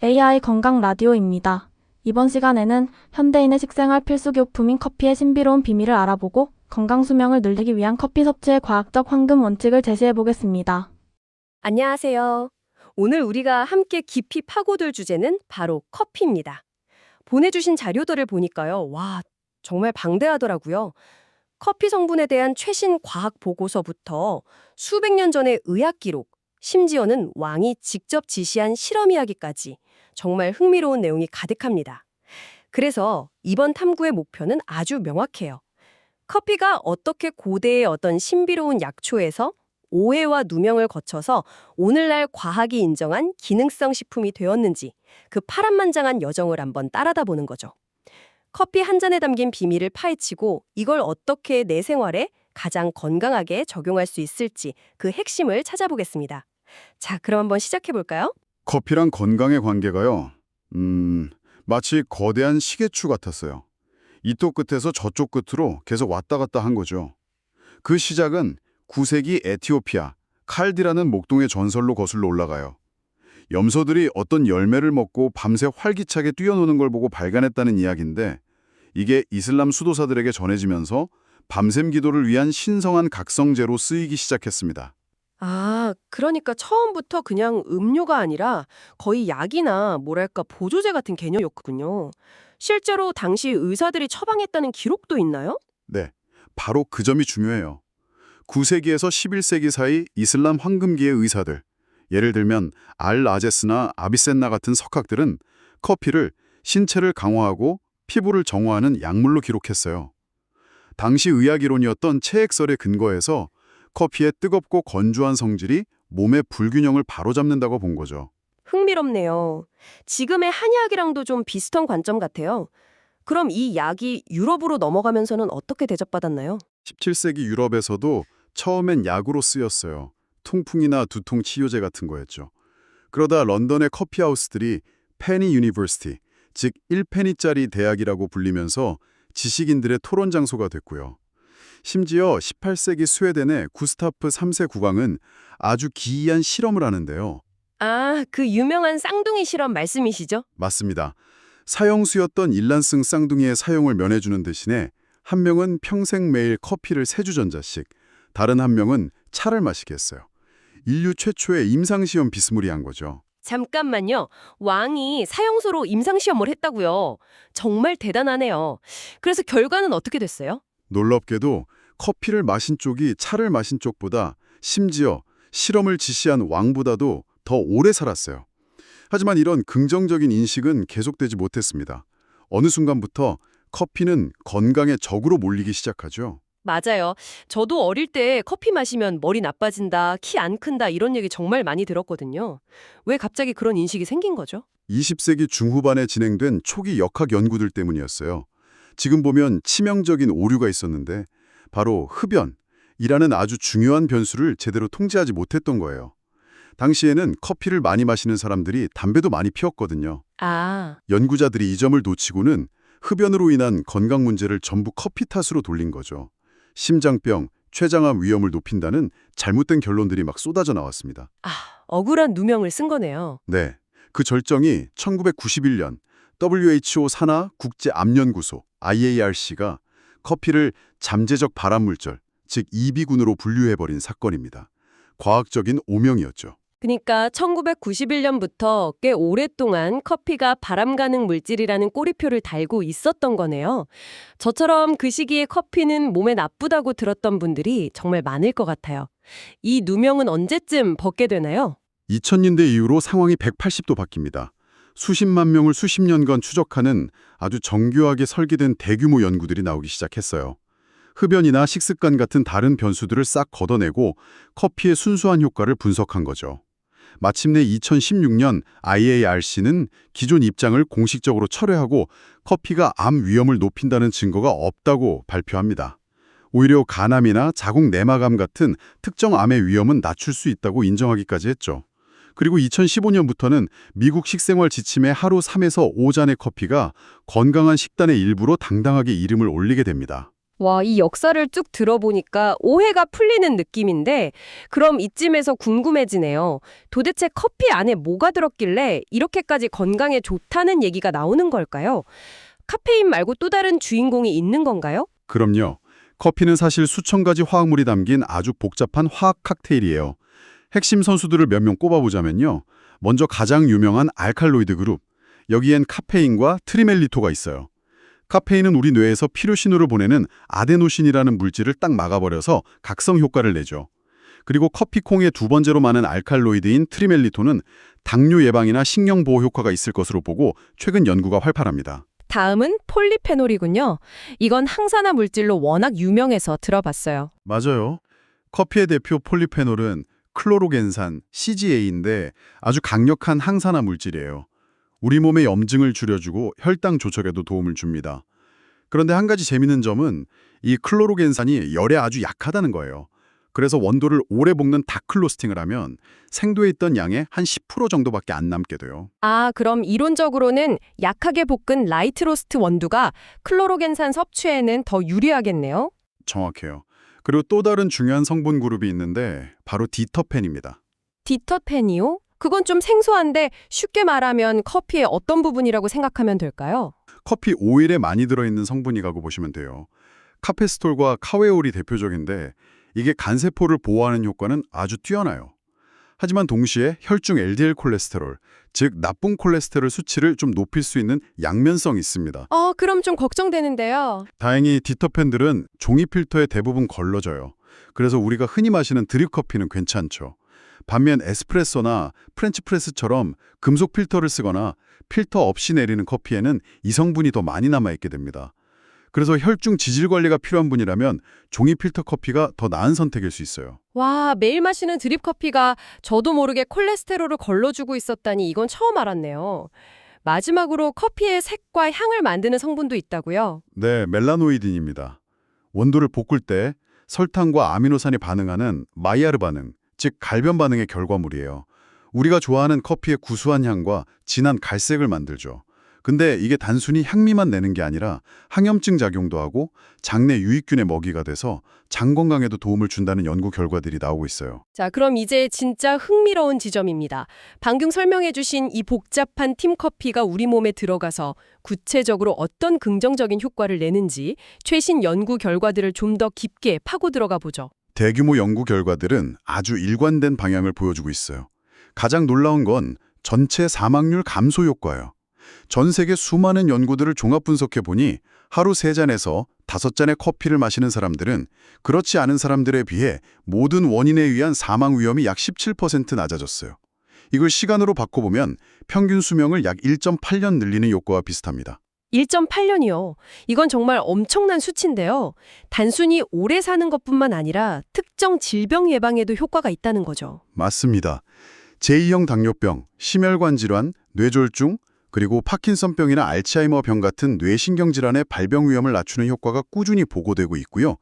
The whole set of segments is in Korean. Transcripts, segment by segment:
AI 건강 라디오입니다. 이번 시간에는 현대인의 식생활 필수 교품인 커피의 신비로운 비밀을 알아보고 건강 수명을 늘리기 위한 커피 섭취의 과학적 황금 원칙을 제시해 보겠습니다. 안녕하세요. 오늘 우리가 함께 깊이 파고들 주제는 바로 커피입니다. 보내주신 자료들을 보니까요. 와, 정말 방대하더라고요. 커피 성분에 대한 최신 과학 보고서부터 수백 년 전의 의학 기록, 심지어는 왕이 직접 지시한 실험 이야기까지 정말 흥미로운 내용이 가득합니다. 그래서 이번 탐구의 목표는 아주 명확해요. 커피가 어떻게 고대의 어떤 신비로운 약초에서 오해와 누명을 거쳐서 오늘날 과학이 인정한 기능성 식품이 되었는지 그 파란만장한 여정을 한번 따라다 보는 거죠. 커피 한 잔에 담긴 비밀을 파헤치고 이걸 어떻게 내 생활에 가장 건강하게 적용할 수 있을지 그 핵심을 찾아보겠습니다. 자, 그럼 한번 시작해 볼까요? 커피랑 건강의 관계가요. 마치 거대한 시계추 같았어요. 이쪽 끝에서 저쪽 끝으로 계속 왔다 갔다 한 거죠. 그 시작은 9세기 에티오피아 칼디라는 목동의 전설로 거슬러 올라가요. 염소들이 어떤 열매를 먹고 밤새 활기차게 뛰어노는 걸 보고 발간했다는 이야기인데, 이게 이슬람 수도사들에게 전해지면서 밤샘 기도를 위한 신성한 각성제로 쓰이기 시작했습니다. 아, 그러니까 처음부터 그냥 음료가 아니라 거의 약이나 뭐랄까 보조제 같은 개념이었군요. 실제로 당시 의사들이 처방했다는 기록도 있나요? 네, 바로 그 점이 중요해요. 9세기에서 11세기 사이 이슬람 황금기의 의사들, 예를 들면 알-아제스나 아비센나 같은 석학들은 커피를 신체를 강화하고 피부를 정화하는 약물로 기록했어요. 당시 의학 이론이었던 체액설에 근거해서 커피의 뜨겁고 건조한 성질이 몸의 불균형을 바로잡는다고 본 거죠. 흥미롭네요. 지금의 한약이랑도 좀 비슷한 관점 같아요. 그럼 이 약이 유럽으로 넘어가면서는 어떻게 대접받았나요? 17세기 유럽에서도 처음엔 약으로 쓰였어요. 통풍이나 두통 치료제 같은 거였죠. 그러다 런던의 커피하우스들이 페니 유니버시티, 즉 1페니짜리 대학이라고 불리면서 지식인들의 토론 장소가 됐고요. 심지어 18세기 스웨덴의 구스타프 3세 국왕은 아주 기이한 실험을 하는데요. 아, 그 유명한 쌍둥이 실험 말씀이시죠? 맞습니다. 사형수였던 일란승 쌍둥이의 사용을 면해주는 대신에 한 명은 평생 매일 커피를 3주전자씩, 다른 한 명은 차를 마시게 했어요. 인류 최초의 임상시험 비스무리한 거죠. 잠깐만요. 왕이 사형수로 임상시험을 했다고요. 정말 대단하네요. 그래서 결과는 어떻게 됐어요? 놀랍게도 커피를 마신 쪽이 차를 마신 쪽보다, 심지어 실험을 지시한 왕보다도 더 오래 살았어요. 하지만 이런 긍정적인 인식은 계속되지 못했습니다. 어느 순간부터 커피는 건강의 적으로 몰리기 시작하죠. 맞아요. 저도 어릴 때 커피 마시면 머리 나빠진다, 키 안 큰다 이런 얘기 정말 많이 들었거든요. 왜 갑자기 그런 인식이 생긴 거죠? 20세기 중후반에 진행된 초기 역학 연구들 때문이었어요. 지금 보면 치명적인 오류가 있었는데 바로 흡연이라는 아주 중요한 변수를 제대로 통제하지 못했던 거예요. 당시에는 커피를 많이 마시는 사람들이 담배도 많이 피웠거든요. 아, 연구자들이 이 점을 놓치고는 흡연으로 인한 건강 문제를 전부 커피 탓으로 돌린 거죠. 심장병, 췌장암 위험을 높인다는 잘못된 결론들이 막 쏟아져 나왔습니다. 억울한 누명을 쓴 거네요. 네, 그 절정이 1991년 WHO 산하 국제암연구소 IARC가 커피를 잠재적 발암물질, 즉 이비군으로 분류해버린 사건입니다. 과학적인 오명이었죠. 그러니까 1991년부터 꽤 오랫동안 커피가 발암 가능 물질이라는 꼬리표를 달고 있었던 거네요. 저처럼 그 시기에 커피는 몸에 나쁘다고 들었던 분들이 정말 많을 것 같아요. 이 누명은 언제쯤 벗게 되나요? 2000년대 이후로 상황이 180도 바뀝니다. 수십만 명을 수십 년간 추적하는 아주 정교하게 설계된 대규모 연구들이 나오기 시작했어요. 흡연이나 식습관 같은 다른 변수들을 싹 걷어내고 커피의 순수한 효과를 분석한 거죠. 마침내 2016년 IARC는 기존 입장을 공식적으로 철회하고 커피가 암 위험을 높인다는 증거가 없다고 발표합니다. 오히려 간암이나 자궁 내막암 같은 특정 암의 위험은 낮출 수 있다고 인정하기까지 했죠. 그리고 2015년부터는 미국 식생활 지침에 하루 3에서 5잔의 커피가 건강한 식단의 일부로 당당하게 이름을 올리게 됩니다. 와, 이 역사를 쭉 들어보니까 오해가 풀리는 느낌인데 그럼 이쯤에서 궁금해지네요. 도대체 커피 안에 뭐가 들었길래 이렇게까지 건강에 좋다는 얘기가 나오는 걸까요? 카페인 말고 또 다른 주인공이 있는 건가요? 그럼요. 커피는 사실 수천 가지 화학물이 담긴 아주 복잡한 화학 칵테일이에요. 핵심 선수들을 몇 명 꼽아보자면요. 먼저 가장 유명한 알칼로이드 그룹. 여기엔 카페인과 트리멜리토가 있어요. 카페인은 우리 뇌에서 필요 신호를 보내는 아데노신이라는 물질을 딱 막아버려서 각성 효과를 내죠. 그리고 커피콩의 두 번째로 많은 알칼로이드인 트리멜리토는 당뇨 예방이나 식령 보호 효과가 있을 것으로 보고 최근 연구가 활발합니다. 다음은 폴리페놀이군요. 이건 항산화 물질로 워낙 유명해서 들어봤어요. 맞아요. 커피의 대표 폴리페놀은 클로로겐산, CGA인데 아주 강력한 항산화 물질이에요. 우리 몸의 염증을 줄여주고 혈당 조절에도 도움을 줍니다. 그런데 한 가지 재밌는 점은 이 클로로겐산이 열에 아주 약하다는 거예요. 그래서 원두를 오래 볶는 다크로스팅을 하면 생도에 있던 양의 한 10% 정도밖에 안 남게 돼요. 아, 그럼 이론적으로는 약하게 볶은 라이트 로스트 원두가 클로로겐산 섭취에는 더 유리하겠네요. 정확해요. 그리고 또 다른 중요한 성분 그룹이 있는데 바로 디터펜입니다. 디터펜이요? 그건 좀 생소한데 쉽게 말하면 커피의 어떤 부분이라고 생각하면 될까요? 커피 오일에 많이 들어있는 성분이라고 보시면 돼요. 카페스톨과 카웨올이 대표적인데 이게 간세포를 보호하는 효과는 아주 뛰어나요. 하지만 동시에 혈중 LDL 콜레스테롤, 즉 나쁜 콜레스테롤 수치를 좀 높일 수 있는 양면성이 있습니다. 그럼 좀 걱정되는데요. 다행히 디터펜들은 종이 필터에 대부분 걸러져요. 그래서 우리가 흔히 마시는 드립커피는 괜찮죠. 반면 에스프레소나 프렌치프레스처럼 금속 필터를 쓰거나 필터 없이 내리는 커피에는 이 성분이 더 많이 남아있게 됩니다. 그래서 혈중 지질 관리가 필요한 분이라면 종이 필터 커피가 더 나은 선택일 수 있어요. 와, 매일 마시는 드립 커피가 저도 모르게 콜레스테롤을 걸러주고 있었다니 이건 처음 알았네요. 마지막으로 커피의 색과 향을 만드는 성분도 있다고요? 네, 멜라노이딘입니다. 원두를 볶을 때 설탕과 아미노산이 반응하는 마이야르 반응, 즉 갈변 반응의 결과물이에요. 우리가 좋아하는 커피의 구수한 향과 진한 갈색을 만들죠. 근데 이게 단순히 향미만 내는 게 아니라 항염증 작용도 하고 장내 유익균의 먹이가 돼서 장 건강에도 도움을 준다는 연구 결과들이 나오고 있어요. 자, 그럼 이제 진짜 흥미로운 지점입니다. 방금 설명해 주신 이 복잡한 팀커피가 우리 몸에 들어가서 구체적으로 어떤 긍정적인 효과를 내는지 최신 연구 결과들을 좀 더 깊게 파고 들어가 보죠. 대규모 연구 결과들은 아주 일관된 방향을 보여주고 있어요. 가장 놀라운 건 전체 사망률 감소 효과예요. 전 세계 수많은 연구들을 종합 분석해 보니 하루 3잔에서 5잔의 커피를 마시는 사람들은 그렇지 않은 사람들에 비해 모든 원인에 의한 사망 위험이 약 17% 낮아졌어요. 이걸 시간으로 바꿔보면 평균 수명을 약 1.8년 늘리는 효과와 비슷합니다. 1.8년이요. 이건 정말 엄청난 수치인데요. 단순히 오래 사는 것뿐만 아니라 특정 질병 예방에도 효과가 있다는 거죠. 맞습니다. 제2형 당뇨병, 심혈관 질환, 뇌졸중, 그리고 파킨슨병이나 알츠하이머 병 같은 뇌신경질환의 발병 위험을 낮추는 효과가 꾸준히 보고되고 있고요.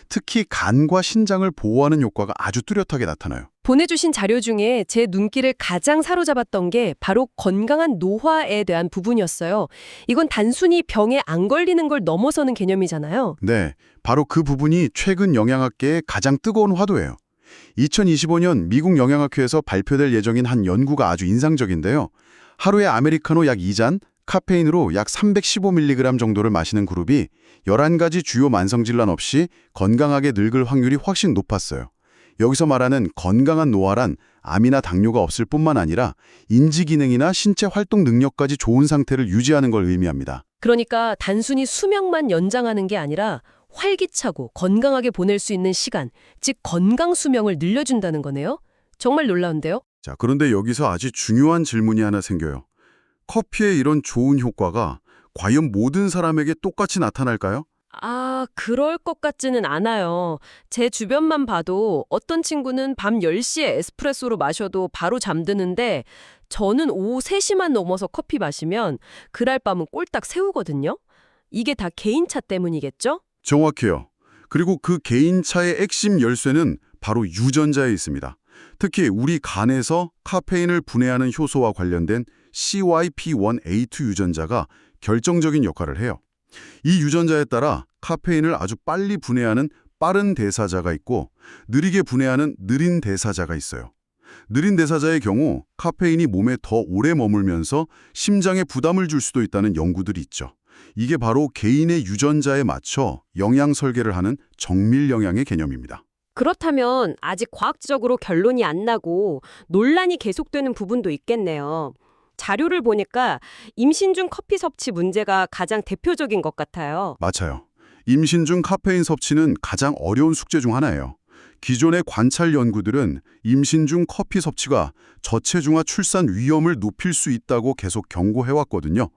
특히 간과 신장을 보호하는 효과가 아주 뚜렷하게 나타나요. 보내주신 자료 중에 제 눈길을 가장 사로잡았던 게 바로 건강한 노화에 대한 부분이었어요. 이건 단순히 병에 안 걸리는 걸 넘어서는 개념이잖아요. 네, 바로 그 부분이 최근 영양학계의 가장 뜨거운 화두예요. 2025년 미국 영양학회에서 발표될 예정인 한 연구가 아주 인상적인데요. 하루에 아메리카노 약 2잔, 카페인으로 약 315mg 정도를 마시는 그룹이 11가지 주요 만성질환 없이 건강하게 늙을 확률이 훨씬 높았어요. 여기서 말하는 건강한 노화란 암이나 당뇨가 없을 뿐만 아니라 인지 기능이나 신체 활동 능력까지 좋은 상태를 유지하는 걸 의미합니다. 그러니까 단순히 수명만 연장하는 게 아니라 활기차고 건강하게 보낼 수 있는 시간, 즉 건강 수명을 늘려준다는 거네요. 정말 놀라운데요? 자, 그런데 여기서 아주 중요한 질문이 하나 생겨요. 커피의 이런 좋은 효과가 과연 모든 사람에게 똑같이 나타날까요? 그럴 것 같지는 않아요. 제 주변만 봐도 어떤 친구는 밤 10시에 에스프레소로 마셔도 바로 잠드는데 저는 오후 3시만 넘어서 커피 마시면 그날 밤은 꼴딱 새우거든요. 이게 다 개인차 때문이겠죠? 정확해요. 그리고 그 개인차의 핵심 열쇠는 바로 유전자에 있습니다. 특히 우리 간에서 카페인을 분해하는 효소와 관련된 CYP1A2 유전자가 결정적인 역할을 해요. 이 유전자에 따라 카페인을 아주 빨리 분해하는 빠른 대사자가 있고 느리게 분해하는 느린 대사자가 있어요. 느린 대사자의 경우 카페인이 몸에 더 오래 머물면서 심장에 부담을 줄 수도 있다는 연구들이 있죠. 이게 바로 개인의 유전자에 맞춰 영양 설계를 하는 정밀 영양의 개념입니다. 그렇다면 아직 과학적으로 결론이 안 나고 논란이 계속되는 부분도 있겠네요. 자료를 보니까 임신 중 커피 섭취 문제가 가장 대표적인 것 같아요. 맞아요. 임신 중 카페인 섭취는 가장 어려운 숙제 중 하나예요. 기존의 관찰 연구들은 임신 중 커피 섭취가 저체중아 출산 위험을 높일 수 있다고 계속 경고해왔거든요.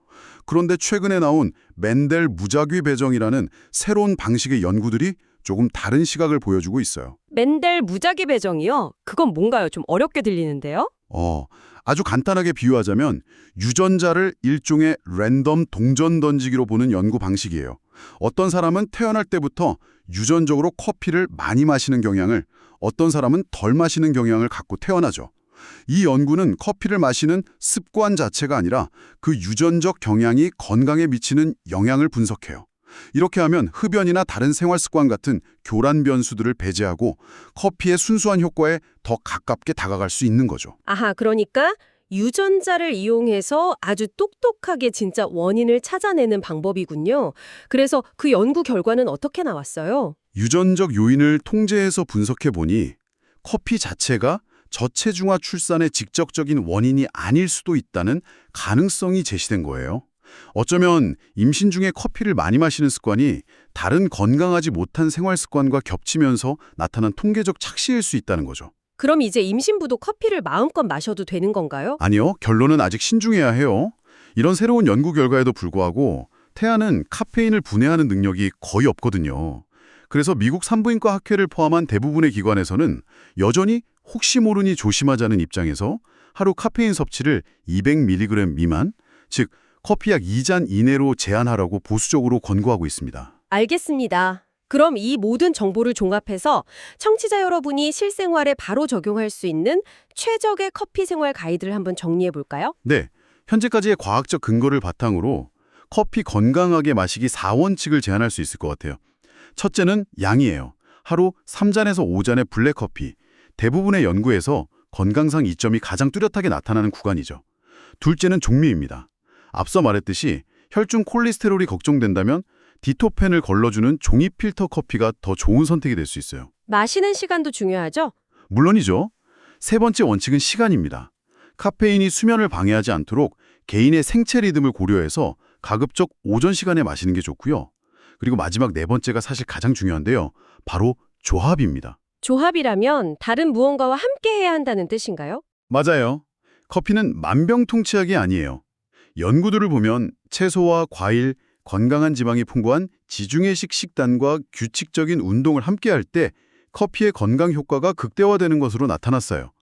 그런데 최근에 나온 멘델 무작위 배정이라는 새로운 방식의 연구들이 조금 다른 시각을 보여주고 있어요. 멘델 무작위 배정이요? 그건 뭔가요? 좀 어렵게 들리는데요? 아주 간단하게 비유하자면 유전자를 일종의 랜덤 동전 던지기로 보는 연구 방식이에요. 어떤 사람은 태어날 때부터 유전적으로 커피를 많이 마시는 경향을, 어떤 사람은 덜 마시는 경향을 갖고 태어나죠. 이 연구는 커피를 마시는 습관 자체가 아니라 그 유전적 경향이 건강에 미치는 영향을 분석해요. 이렇게 하면 흡연이나 다른 생활 습관 같은 교란 변수들을 배제하고 커피의 순수한 효과에 더 가깝게 다가갈 수 있는 거죠. 아하, 그러니까 유전자를 이용해서 아주 똑똑하게 진짜 원인을 찾아내는 방법이군요. 그래서 그 연구 결과는 어떻게 나왔어요? 유전적 요인을 통제해서 분석해 보니 커피 자체가 저체중아 출산의 직접적인 원인이 아닐 수도 있다는 가능성이 제시된 거예요. 어쩌면 임신 중에 커피를 많이 마시는 습관이 다른 건강하지 못한 생활 습관과 겹치면서 나타난 통계적 착시일 수 있다는 거죠. 그럼 이제 임신부도 커피를 마음껏 마셔도 되는 건가요? 아니요, 결론은 아직 신중해야 해요. 이런 새로운 연구 결과에도 불구하고 태아는 카페인을 분해하는 능력이 거의 없거든요. 그래서 미국 산부인과 학회를 포함한 대부분의 기관에서는 여전히 혹시 모르니 조심하자는 입장에서 하루 카페인 섭취를 200mg 미만, 즉 커피 약 2잔 이내로 제한하라고 보수적으로 권고하고 있습니다. 알겠습니다. 그럼 이 모든 정보를 종합해서 청취자 여러분이 실생활에 바로 적용할 수 있는 최적의 커피 생활 가이드를 한번 정리해 볼까요? 네, 현재까지의 과학적 근거를 바탕으로 커피 건강하게 마시기 4원칙을 제안할 수 있을 것 같아요. 첫째는 양이에요. 하루 3잔에서 5잔의 블랙커피. 대부분의 연구에서 건강상 이점이 가장 뚜렷하게 나타나는 구간이죠. 둘째는 종류입니다. 앞서 말했듯이 혈중 콜레스테롤이 걱정된다면 디토펜을 걸러주는 종이 필터 커피가 더 좋은 선택이 될 수 있어요. 마시는 시간도 중요하죠? 물론이죠. 세 번째 원칙은 시간입니다. 카페인이 수면을 방해하지 않도록 개인의 생체 리듬을 고려해서 가급적 오전 시간에 마시는 게 좋고요. 그리고 마지막 네 번째가 사실 가장 중요한데요. 바로 조합입니다. 조합이라면 다른 무언가와 함께 해야 한다는 뜻인가요? 맞아요. 커피는 만병통치약이 아니에요. 연구들을 보면 채소와 과일, 건강한 지방이 풍부한 지중해식 식단과 규칙적인 운동을 함께 할 때 커피의 건강 효과가 극대화되는 것으로 나타났어요.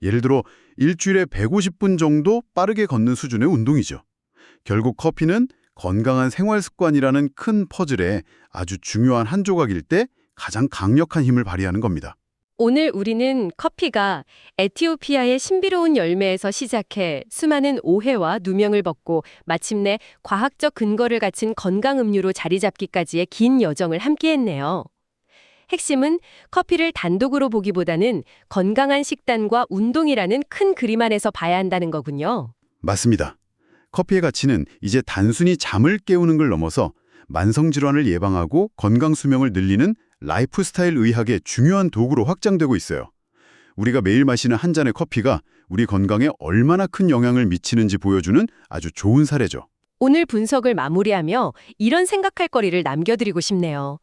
예를 들어 일주일에 150분 정도 빠르게 걷는 수준의 운동이죠. 결국 커피는 건강한 생활 습관이라는 큰 퍼즐에 아주 중요한 한 조각일 때 가장 강력한 힘을 발휘하는 겁니다. 오늘 우리는 커피가 에티오피아의 신비로운 열매에서 시작해 수많은 오해와 누명을 벗고 마침내 과학적 근거를 갖춘 건강 음료로 자리 잡기까지의 긴 여정을 함께했네요. 핵심은 커피를 단독으로 보기보다는 건강한 식단과 운동이라는 큰 그림 안에서 봐야 한다는 거군요. 맞습니다. 커피의 가치는 이제 단순히 잠을 깨우는 걸 넘어서 만성질환을 예방하고 건강 수명을 늘리는 라이프스타일 의학의 중요한 도구로 확장되고 있어요. 우리가 매일 마시는 한 잔의 커피가 우리 건강에 얼마나 큰 영향을 미치는지 보여주는 아주 좋은 사례죠. 오늘 분석을 마무리하며 이런 생각할 거리를 남겨드리고 싶네요.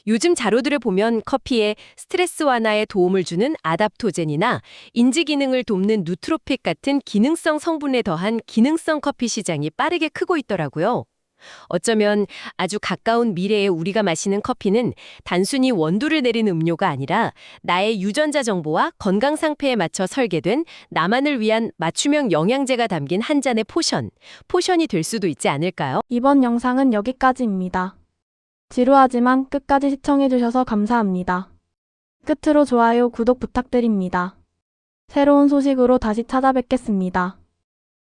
요즘 자료들을 보면 커피에 스트레스 완화에 도움을 주는 아답토젠이나 인지 기능을 돕는 누트로픽 같은 기능성 성분에 더한 기능성 커피 시장이 빠르게 크고 있더라고요. 어쩌면 아주 가까운 미래에 우리가 마시는 커피는 단순히 원두를 내린 음료가 아니라 나의 유전자 정보와 건강 상태에 맞춰 설계된 나만을 위한 맞춤형 영양제가 담긴 한 잔의 포션이 될 수도 있지 않을까요? 이번 영상은 여기까지입니다. 지루하지만 끝까지 시청해주셔서 감사합니다. 끝으로 좋아요, 구독 부탁드립니다. 새로운 소식으로 다시 찾아뵙겠습니다.